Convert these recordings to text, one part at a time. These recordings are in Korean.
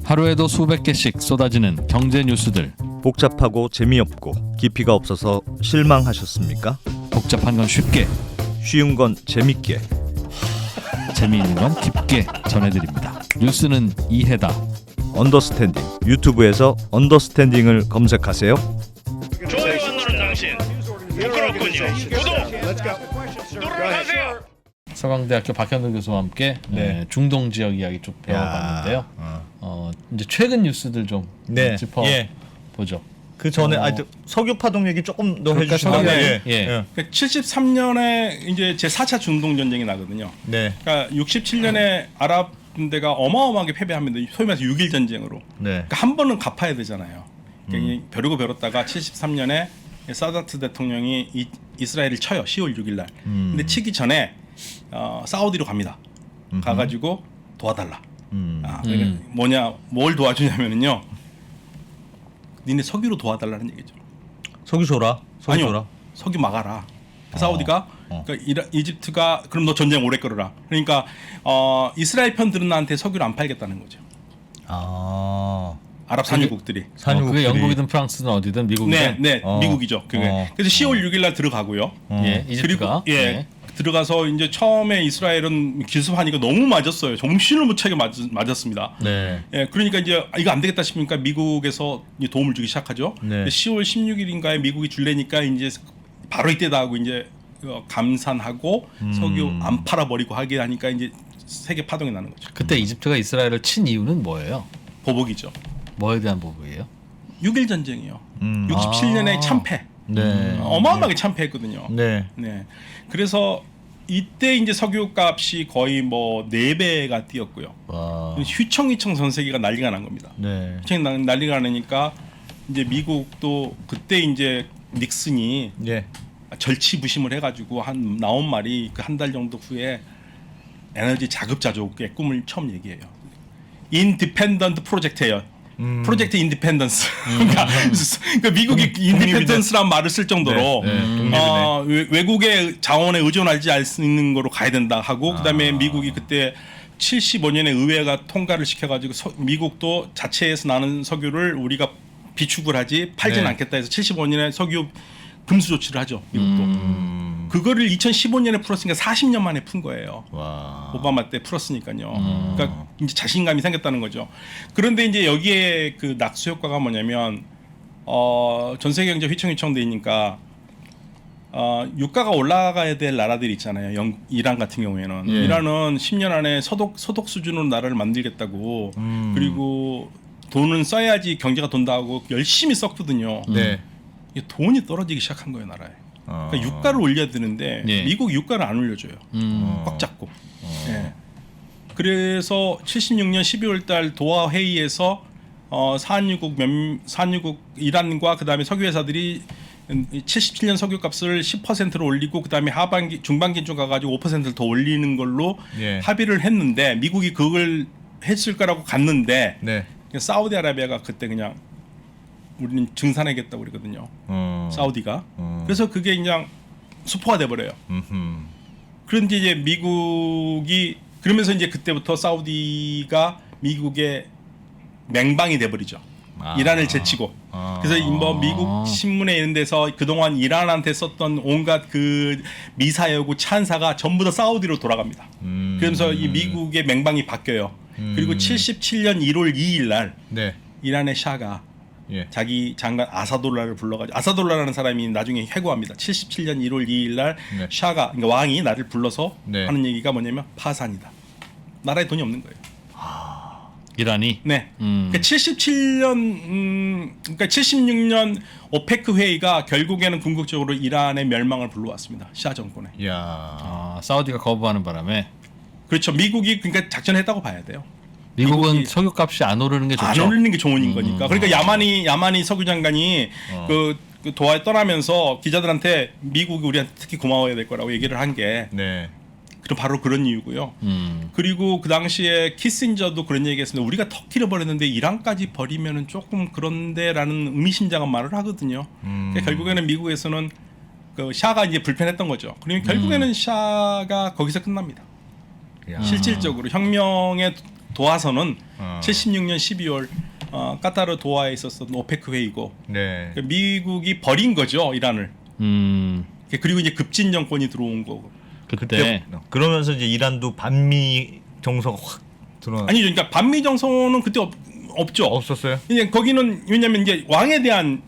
하루에도 수백 개씩 쏟아지는 경제 뉴스들. 복잡하고 재미없고 깊이가 없어서 실망하셨습니까? 복잡한 건 쉽게, 쉬운 건 재밌게. 재미있는 건 깊게 전해드립니다. 뉴스는 이해다. 언더스탠딩. 유튜브에서 언더스탠딩을 검색하세요. 좋아요 안 누른 당신 부끄럽군요. 구독 누르세요. 서강대학교 박현우 교수와 함께 중동 지역 이야기 좀 배워봤는데요. 이제 최근 뉴스들 좀 짚어 보죠. 그 전에 석유 파동 얘기 조금 더 해주시면. 예. 73년에 이제 제 4차 중동 전쟁이 나거든요. 네. 그러니까 67년에 아랍 군대가 어마어마하게 패배합니다. 소위 말해서 6.1 전쟁으로. 네. 그러니까 한 번은 갚아야 되잖아요. 그러니까 벼르고 벼렀다가 73년에 사다트 대통령이 이스라엘을 쳐요. 10월 6일 날. 근데 치기 전에 사우디로 갑니다. 가가지고 도와달라. 그러니까 뭘 도와주냐면요. 니네 석유로 도와달라는 얘기죠. 석유 줘라. 아니요. 석유 막아라. 사우디가 그러니까 이집트가 그럼 너 전쟁 오래 끌어라. 그러니까 이스라엘 편들은 나한테 석유를 안 팔겠다는 거죠. 아랍 산유국들이. 그게 영국이든 프랑스든 어디든 미국이든. 네, 미국이죠. 그게. 그래서 10월 6일 날 들어가고요. 이집트가. 그리고 들어가서 이제 처음에 이스라엘은 기습하니까 너무 맞았어요. 정신을 못 차게 맞았습니다. 네. 그러니까 이제 이거 안 되겠다 싶으니까 미국에서 도움을 주기 시작하죠. 네. 10월 16일인가에 미국이 줄래니까 이제 바로 이때다 하고 이제 감산하고 석유 안 팔아버리고 하게 하니까 이제 세계 파동이 나는 거죠. 그때 이집트가 이스라엘을 친 이유는 뭐예요? 보복이죠. 뭐에 대한 보복이에요? 6.1 전쟁이요. 67년에 참패. 네. 어마어마하게 참패했거든요. 네. 그래서 이때 이제 석유 값이 거의 뭐 4배가 뛰었고요. 와. 휘청휘청 전 세계가 난리가 난 겁니다. 네. 휘청 난리가 나니까 이제 미국도 그때 이제 닉슨이 절치부심을 해가지고 나온 말이 그 한 달 정도 후에 에너지 자급자족의 꿈을 처음 얘기해요. 인디펜던트 프로젝트예요. 프로젝트 인디펜던스. 그러니까 미국이 인디펜던스라는 말을 쓸 정도로 외국의 자원에 의존하지 않을 수 있는 거로 가야 된다 하고 그다음에 미국이 그때 75년에 의회가 통과를 시켜가지고 미국도 자체에서 나는 석유를 우리가 비축을 하지 팔지는 않겠다 해서 75년에 석유 금수 조치를 하죠. 미국도. 그거를 2015년에 풀었으니까 40년 만에 푼 거예요. 와. 오바마 때 풀었으니까요. 그러니까 이제 자신감이 생겼다는 거죠. 그런데 이제 여기에 그 낙수 효과가 뭐냐면 전 세계 경제 휘청휘청 되니까 유가가 올라가야 될 나라들이 있잖아요. 이란 같은 경우에는 이란은 10년 안에 소득 수준으로 나라를 만들겠다고 그리고 돈은 써야지 경제가 돈다고 열심히 썼거든요. 네. 돈이 떨어지기 시작한 거예요, 나라에. 그러니까 유가를 올려야 되는데 미국 유가를 안 올려줘요. 꽉 잡고. 그래서 76년 12월 달 도하 회의에서 산유국 이란과 그다음에 석유 회사들이 77년 석유값을 10%로 올리고 그다음에 중반기쯤 가가지고 5%를 더 올리는 걸로 합의를 했는데 미국이 그걸 했을 거라고 갔는데 사우디아라비아가 그때 그냥 우리는 증산하겠다고 그러거든요. 사우디가. 그래서 그게 그냥 수포가 돼버려요. 그런데 이제 미국이 그러면서 이제 그때부터 사우디가 미국의 맹방이 돼버리죠. 이란을 제치고. 그래서 뭐 미국 신문에 이런 데서 그동안 이란한테 썼던 온갖 그 미사여구 찬사가 전부 다 사우디로 돌아갑니다. 그러면서 이 미국의 맹방이 바뀌어요. 그리고 77년 1월 2일 날 이란의 샤가 자기 장관 아사돌라를 불러가지고 아사돌라라는 사람이 나중에 회고합니다. 77년 1월 2일 날 샤가 그러니까 왕이 나를 불러서 하는 얘기가 뭐냐면 파산이다. 나라에 돈이 없는 거예요. 이란이. 그러니까 77년 그러니까 76년 오페크 회의가 결국에는 궁극적으로 이란의 멸망을 불러왔습니다. 샤 정권에. 사우디가 거부하는 바람에. 그렇죠. 미국이 그러니까 작전했다고 봐야 돼요. 미국은 석유값이 안 오르는 게 좋죠. 안 오르는 게 좋은 거니까. 그러니까 야마니 석유 장관이 그 도하에 떠나면서 기자들한테 미국이 우리한테 특히 고마워야 될 거라고 얘기를 한 게 바로 그런 이유고요. 그리고 그 당시에 키신저도 그런 얘기했습니다. 우리가 터키를 버렸는데 이란까지 버리면은 조금 그런데라는 의미심장한 말을 하거든요. 그러니까 결국에는 미국에서는 그 샤가 이제 불편했던 거죠. 그러면 결국에는 샤가 거기서 끝납니다. 실질적으로 혁명의 도하선은 76년 12월 카타르 도하에 있었던 오페크 회의고 네. 그러니까 미국이 버린 거죠 이란을. 그리고 이제 급진 정권이 들어온 거고. 그때 그러면서 이제 이란도 반미 정서가 확 드러나. 아니죠. 그러니까 반미 정서는 그때 없죠. 없었어요? 이제 거기는 왜냐면 이제 왕에 대한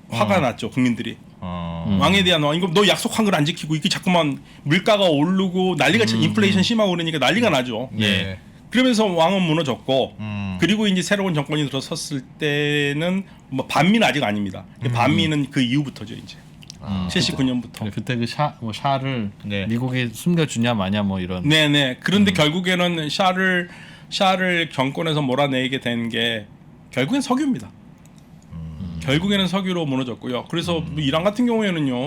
화가 났죠 국민들이. 왕에 대한 이거 너 약속한 걸 안 지키고 이게 자꾸만 물가가 오르고 난리가 인플레이션 심하고 그러니까 난리가 나죠. 네. 그러면서 왕은 무너졌고 그리고 이제 새로운 정권이 들어섰을 때는 뭐 반미는 아직 아닙니다. 반미는 그 이후부터죠 이제 79년부터. 그때 그 샤를 네. 미국이 숨겨주냐 마냐 뭐 이런. 네네. 그런데 결국에는 샤를 정권에서 몰아내게 된 게 결국엔 석유입니다. 결국에는 석유로 무너졌고요. 그래서 뭐 이란 같은 경우에는요,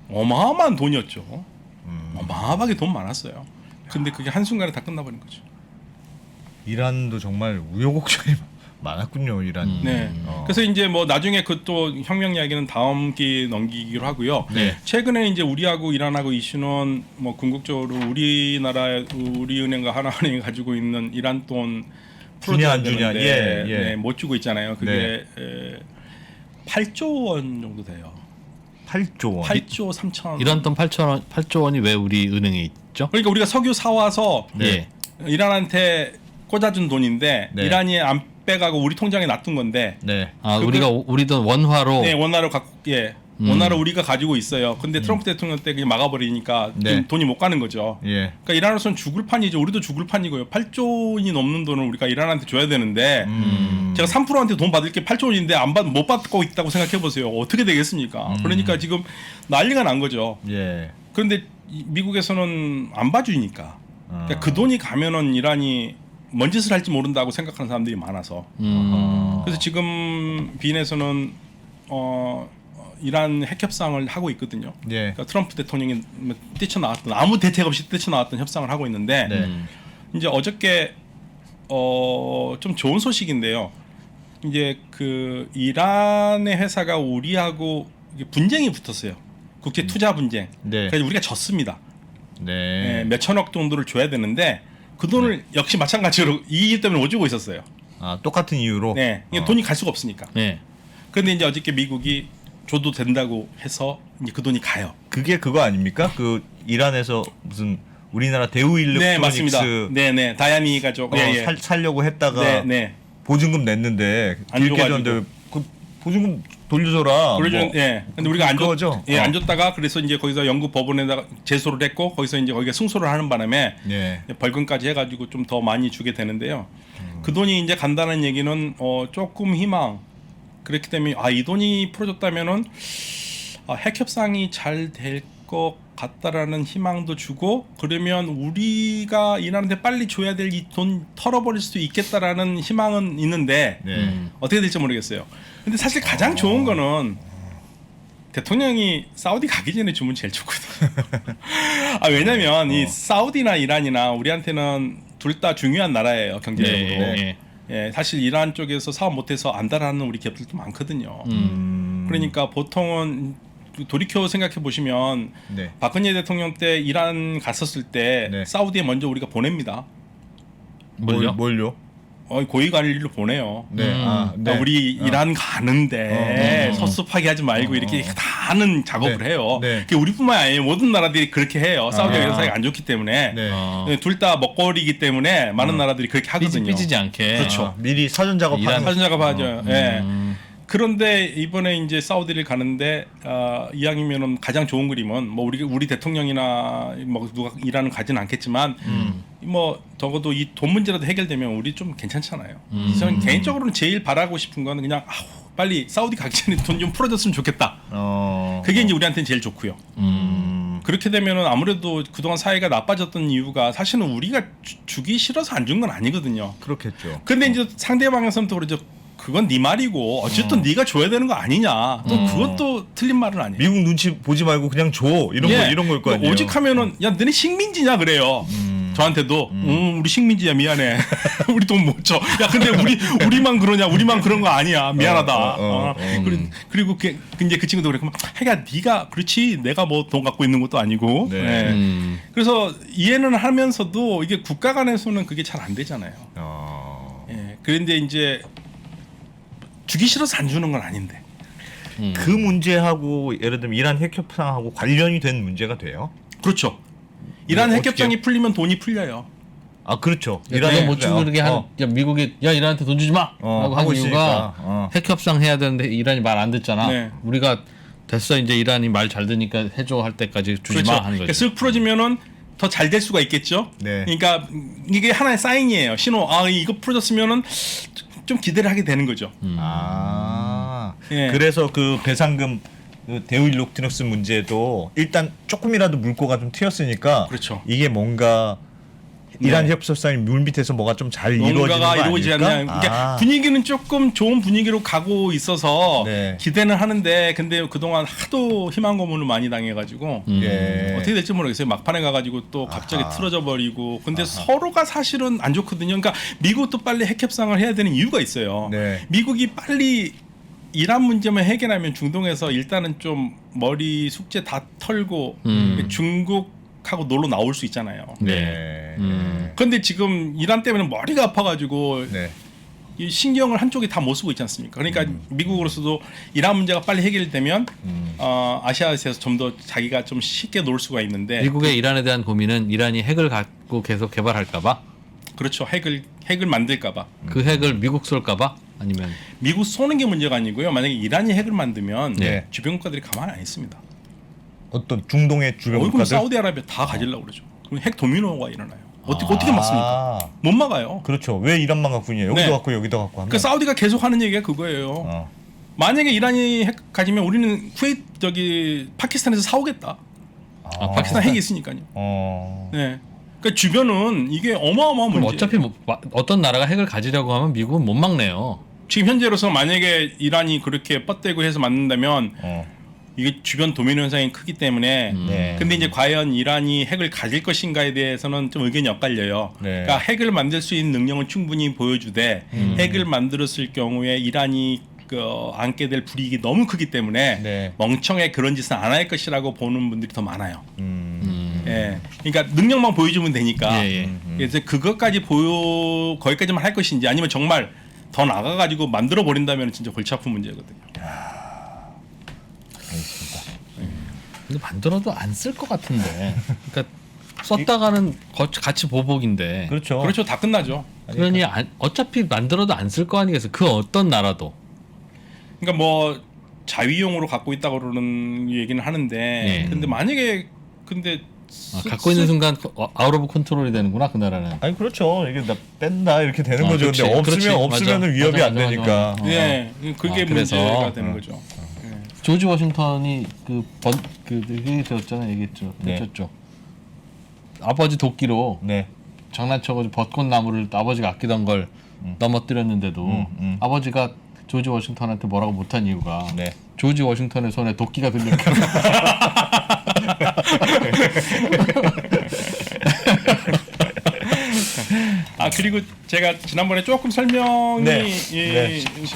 어마어마한 돈이었죠. 어마어마하게 돈 많았어요. 근데 그게 한순간에 다 끝나버린 거죠. 이란도 정말 우여곡절이 많았군요, 이란이. 네. 그래서 이제 뭐 나중에 그 또 혁명 이야기는 다음 기회에 넘기기로 하고요. 네. 최근에 이제 우리하고 이란하고 이슈는 뭐 궁극적으로 우리은행과 하나은행이 가지고 있는 이란 돈 주냐 안 풀어줘야 주냐. 되는데 예. 네, 못 주고 있잖아요. 그게 8조 원 정도 돼요. 8조 원. 8조 3천. 이란 돈 8조 원이 왜 우리 은행에 있죠? 그러니까 우리가 석유 사와서 네. 이란한테 꽂아준 돈인데 네. 이란이 안 빼가고 우리 통장에 놔둔 건데. 네. 우리 돈 원화로. 네, 원화로 갖고 원화를 우리가 가지고 있어요. 근데 트럼프 대통령 때 그냥 막아버리니까 네. 좀 돈이 못 가는 거죠. 예. 그러니까 이란으로서는 죽을 판이죠. 우리도 죽을 판이고요. 8조 원이 넘는 돈을 우리가 이란한테 줘야 되는데 제가 3%한테 돈 받을 게 8조 원인데 못 받고 있다고 생각해 보세요. 어떻게 되겠습니까? 그러니까 지금 난리가 난 거죠. 예. 그런데 미국에서는 안 봐주니까 그러니까 그 돈이 가면은 이란이 뭔 짓을 할지 모른다고 생각하는 사람들이 많아서 그래서 지금 빈에서는 이란 핵 협상을 하고 있거든요. 예. 그러니까 트럼프 대통령이 뛰쳐나왔던 아무 대책 없이 뛰쳐나왔던 협상을 하고 있는데 네. 이제 어저께 좀 좋은 소식인데요. 이제 그 이란의 회사가 우리하고 이게 분쟁이 붙었어요. 국제 투자 분쟁. 네. 그래서 우리가 졌습니다. 네. 몇 천억 정도를 줘야 되는데 그 돈을 역시 마찬가지로 이 이유 때문에 못 주고 있었어요. 아, 똑같은 이유로. 네, 이게 돈이 갈 수가 없으니까. 네. 그런데 이제 어저께 미국이 줘도 된다고 해서 이제 그 돈이 가요. 그게 그거 아닙니까? 그 이란에서 무슨 우리나라 대우 네, 맞습니다. 일렉트로닉스 네, 다야니 가족 살려고 했다가 네. 보증금 냈는데 안 길게 줘가지고. 줬는데 그 보증금 돌려줘라. 그러죠. 근데 우리가 안 그거죠? 안 줬다가 그래서 이제 거기서 영국 법원에다가 제소를 했고 거기서 이제 거기가 승소를 하는 바람에 예. 벌금까지 해가지고 좀 더 많이 주게 되는데요. 그 돈이 이제 간다는 얘기는 조금 희망. 그렇기 때문에 이 돈이 풀어졌다면은 핵 협상이 잘 될 것 같다라는 희망도 주고 그러면 우리가 이란한테 빨리 줘야 될 이 돈 털어버릴 수도 있겠다라는 희망은 있는데 어떻게 될지 모르겠어요. 근데 사실 가장 좋은 거는 대통령이 사우디 가기 전에 주면 제일 좋거든요. 왜냐면 이 사우디나 이란이나 우리한테는 둘 다 중요한 나라예요 경제적으로. 사실 이란 쪽에서 사업 못해서 안달하는 우리 기업들도 많거든요. 그러니까 보통은 돌이켜 생각해 보시면 박근혜 대통령 때 이란 갔었을 때 사우디에 먼저 우리가 보냅니다. 뭘요? 고위관리로 보내요. 네. 우리 이란 가는데 섭섭하게 하지 말고 이렇게 다 하는 작업을 해요. 그게 우리뿐만 아니에요. 모든 나라들이 그렇게 해요. 사우디가 이런 사이가 안 좋기 때문에 둘 다 먹거리기 때문에 많은 나라들이 그렇게 하거든요. 삐지지 않게. 그렇죠. 미리 사전 작업하죠. 그런데 이번에 이제 사우디를 가는데 이왕이면은 가장 좋은 그림은 뭐 우리 대통령이나 뭐 누가 이란은 가지는 않겠지만 뭐 적어도 이 돈 문제라도 해결되면 우리 좀 괜찮잖아요. 저는 개인적으로는 제일 바라고 싶은 거는 그냥 빨리 사우디 가기 전에 돈 좀 풀어줬으면 좋겠다. 그게 이제 우리한테는 제일 좋고요. 그렇게 되면은 아무래도 그동안 사이가 나빠졌던 이유가 사실은 우리가 주기 싫어서 안 준 건 아니거든요. 그렇겠죠. 근데 이제 상대방에서는 또 그러죠. 그건 네 말이고 어쨌든 네가 줘야 되는 거 아니냐. 또 그것도 틀린 말은 아니에요. 미국 눈치 보지 말고 그냥 줘. 이런 거일 거 아니에요. 오직 하면은 야 너네 식민지냐 그래요. 저한테도 우리 식민지야 미안해. 우리 돈 못 줘. 야 근데 우리만 그러냐? 우리만 그런 거 아니야. 미안하다. 그리고 이제 그 친구도 그랬고, 하여간 네가 그렇지. 내가 뭐 돈 갖고 있는 것도 아니고. 네. 네. 그래서 이해는 하면서도 이게 국가 간에서는 그게 잘 안 되잖아요. 예. 그런데 이제 주기 싫어서 안 주는 건 아닌데. 그 문제하고 예를 들면 이란 핵협상하고 관련이 된 문제가 돼요? 그렇죠. 이란 네, 핵협상이 어떻게? 풀리면 돈이 풀려요. 아 그렇죠. 이란에 못 주게 한 야, 미국이 야 이란한테 돈 주지 마라고 한 이유가 핵협상 해야 되는데 이란이 말 안 듣잖아. 네. 우리가 됐어 이제 이란이 말 잘 듣니까 해줘 할 때까지 주지 그렇죠. 마 하는 거죠. 그러니까 쓱 풀어지면은 더 잘 될 수가 있겠죠. 네. 그러니까 이게 하나의 사인이에요. 신호. 아 이거 풀어졌으면은 좀 기대를 하게 되는 거죠. 예. 그래서 그 배상금 그 데우일 록티너스 문제도 일단 조금이라도 물꼬가 좀 튀었으니까 그렇죠. 이게 뭔가 이란 네. 협상이 물밑에서 뭐가 좀 잘 이루어지는 거 뭔가가 아닐까? 이루어지지 않냐. 그러니까 분위기는 조금 좋은 분위기로 가고 있어서 네. 기대는 하는데 근데 그동안 하도 희망 고문을 많이 당해가지고 예. 어떻게 될지 모르겠어요. 막판에 가가지고 또 갑자기 틀어져 버리고. 근데 서로가 사실은 안 좋거든요. 그러니까 미국도 빨리 핵협상을 해야 되는 이유가 있어요. 네. 미국이 빨리 이란 문제만 해결하면 중동에서 일단은 좀 머리 숙제 다 털고 중국하고 놀러 나올 수 있잖아요. 네. 그런데 지금 이란 때문에 머리가 아파가지고 네. 이 신경을 한쪽이 다 못 쓰고 있지 않습니까? 그러니까 미국으로서도 이란 문제가 빨리 해결되면 아시아에서 좀 더 자기가 좀 쉽게 놀 수가 있는데 미국의 이란에 대한 고민은 이란이 핵을 갖고 계속 개발할까봐, 그렇죠. 핵을 만들까봐. 그 핵을 미국 쏠까봐, 아니면 미국 쏘는 게 문제가 아니고요. 만약에 이란이 핵을 만들면 네. 주변 국가들이 가만히 안 있습니다. 어떤 중동의 주변 그럼 국가들 사우디아라비아 다 가지려고 그러죠. 그럼 핵 도미노가 일어나요. 어떻게 막습니까? 못 막아요. 그렇죠. 왜 이란만 갖고 있냐? 여기도 네. 갖고 여기도 갖고 하면. 그 사우디가 계속 하는 얘기가 그거예요. 만약에 이란이 핵 가지면 우리는 파키스탄에서 사오겠다. 파키스탄 핵이 있으니까요. 네. 그러니까 주변은 이게 어마어마한 그럼 문제. 어차피 어떤 나라가 핵을 가지려고 하면 미국은 못 막네요. 지금 현재로서 만약에 이란이 그렇게 뻗대고 해서 맞는다면 이게 주변 도미노 현상이 크기 때문에 네. 근데 이제 과연 이란이 핵을 가질 것인가에 대해서는 좀 의견이 엇갈려요. 네. 그러니까 핵을 만들 수 있는 능력은 충분히 보여주되 핵을 만들었을 경우에 이란이 안게 될 불이익이 너무 크기 때문에 네. 멍청해 그런 짓은 안 할 것이라고 보는 분들이 더 많아요. 예, 그러니까 능력만 보여주면 되니까. 그래서 그것까지 거기까지만 할 것인지 아니면 정말 더 나가가지고 만들어 버린다면 진짜 골치 아픈 문제거든요. 근데 만들어도 안 쓸 것 같은데. 그러니까 썼다가는 같이 보복인데. 그렇죠. 그렇죠, 다 끝나죠. 그러니 어차피 만들어도 안 쓸 거 아니겠어. 그 어떤 나라도. 그러니까 뭐 자위용으로 갖고 있다고 그러는 얘기는 하는데, 근데 만약에 갖고 있는 순간 아웃 오브 컨트롤이 되는구나 그 나라는. 아니 그렇죠. 이게 나 뺀다 이렇게 되는 거죠. 그렇지. 근데 그렇지. 없으면은 맞아. 위협이 맞아, 안 맞아, 되니까. 맞아. 예, 그게 그래서, 문제가 되는 거죠. 조지 워싱턴이 얘기 들었잖아요. 얘기했죠. 네. 했죠. 아버지 도끼로 네. 장난쳐가지고 벚꽃나무를 아버지가 아끼던 걸 넘어뜨렸는데도 아버지가 조지 워싱턴한테 뭐라고 못한 이유가 네. 조지 워싱턴의 손에 도끼가 들렸기 때문에. 그리고 제가 지난번에 조금 설명이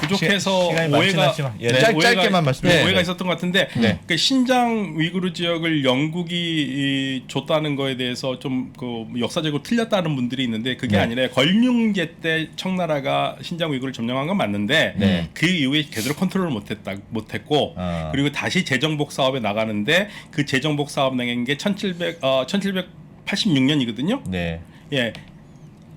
부족해서 오해가 짧게만 말씀해. 오해가 있었던 것 같은데 그 신장 위구르 지역을 영국이 줬다는 거에 대해서 좀 그 역사적으로 틀렸다는 분들이 있는데 그게 아니라 걸륭제 때 청나라가 신장 위구르를 점령한 건 맞는데 그 이후에 제대로 컨트롤을 못했고 그리고 다시 재정복 사업에 나가는데 그 재정복 사업 나간 게 1786년이거든요. 네. 예.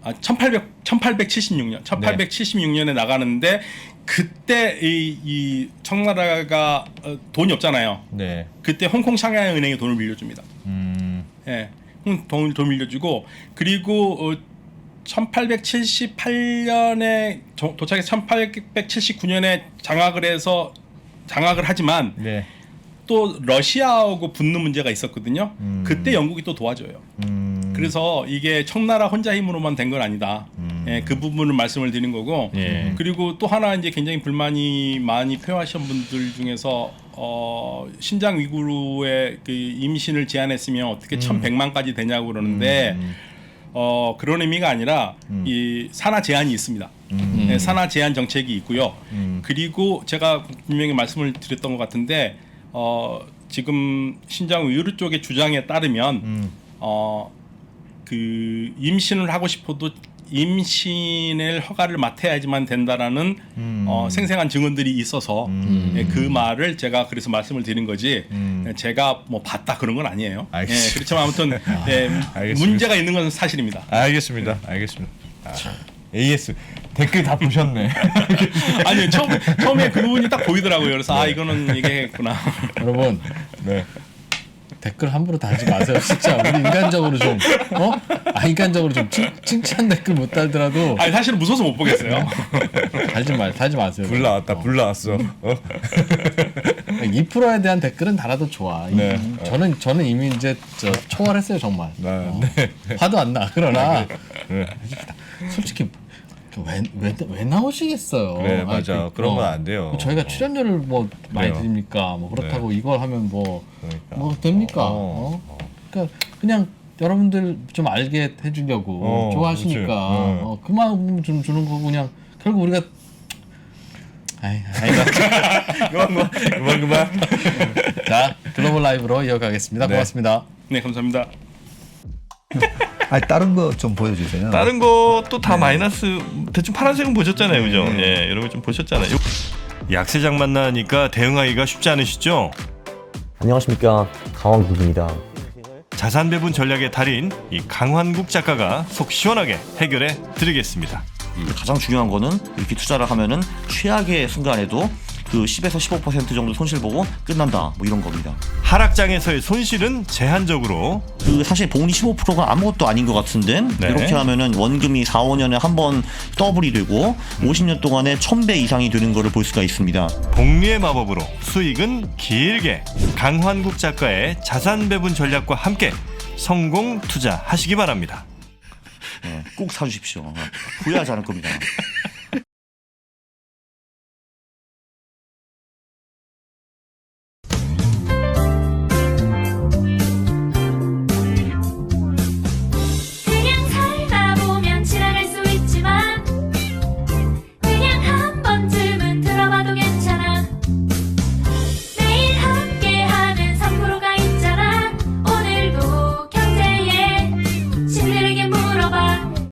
1876년에 나가는데 그때 이 청나라가 돈이 없잖아요. 네. 그때 홍콩 상하이 은행에 돈을 빌려줍니다. 예. 돈 밀려주고 그리고 1878년에 도착해서 1879년에 장악을 하지만 네. 또 러시아하고 붙는 문제가 있었거든요. 그때 영국이 또 도와줘요. 그래서 이게 청나라 혼자 힘으로만 된 건 아니다. 예, 그 부분을 말씀을 드린 거고. 그리고 또 하나 이제 굉장히 불만이 많이 표하신 분들 중에서 신장 위구르의 그 임신을 제한했으면 어떻게 1,100만까지 되냐고 그러는데 그런 의미가 아니라 이 산하 제한이 있습니다. 네, 산하 제한 정책이 있고요. 그리고 제가 분명히 말씀을 드렸던 것 같은데 지금 신장의료 쪽의 주장에 따르면 그 임신을 하고 싶어도 임신을 허가를 맡아야지만 된다라는 생생한 증언들이 있어서 예, 그 말을 제가 그래서 말씀을 드린 거지 예, 제가 뭐 봤다 그런 건 아니에요. 예, 그렇지만 아무튼 예, 문제가 있는 건 사실입니다. 알겠습니다. AS 댓글 다 보셨네. 아니요 처음에 그 부분이 딱 보이더라고요. 그래서 이거는 얘기했구나. 여러분 댓글 함부로 달지 마세요. 진짜 우리 인간적으로 좀 인간적으로 좀 칭찬 댓글 못 달더라도 아니 사실은 무서워서 못 보겠어요. 달지 마세요. 불 나왔어. 2%에 대한 댓글은 달아도 좋아. 네. 저는 이미 이제 초월했어요 정말. 화도 안 나. 그러나 솔직히 왜 나오시겠어요? 그래 맞아. 그런 건 안 돼요. 저희가 출연료를 뭐 많이 드립니까? 뭐 그렇다고 이걸 하면 뭐 됩니까? 그러니까 그냥 여러분들 좀 알게 해주려고 좋아하시니까 그만 좀 주는 거고 그냥 결국 우리가 그만. 자 글로벌 라이브로 이어가겠습니다. 고맙습니다. 네 감사합니다. 다른 거 좀 보여주세요. 다른 것도 다 마이너스. 대충 파란색은 보셨잖아요, 그죠? 예, 여러분 좀 보셨잖아요. 약세장 만나니까 대응하기가 쉽지 않으시죠? 안녕하십니까, 강원국입니다. 자산 배분 전략의 달인 이 강환국 작가가 속 시원하게 해결해 드리겠습니다. 가장 중요한 거는 이렇게 투자를 하면은 최악의 순간에도 그 10에서 15% 정도 손실 보고 끝난다 뭐 이런 겁니다. 하락장에서의 손실은 제한적으로 그 사실 복리 15%가 아무것도 아닌 것 같은데 이렇게 하면은 원금이 4, 5년에 한 번 더블이 되고 50년 동안에 1000배 이상이 되는 거를 볼 수가 있습니다. 복리의 마법으로 수익은 길게. 강환국 작가의 자산 배분 전략과 함께 성공 투자하시기 바랍니다. 꼭 사주십시오. 후회하지 않을 겁니다.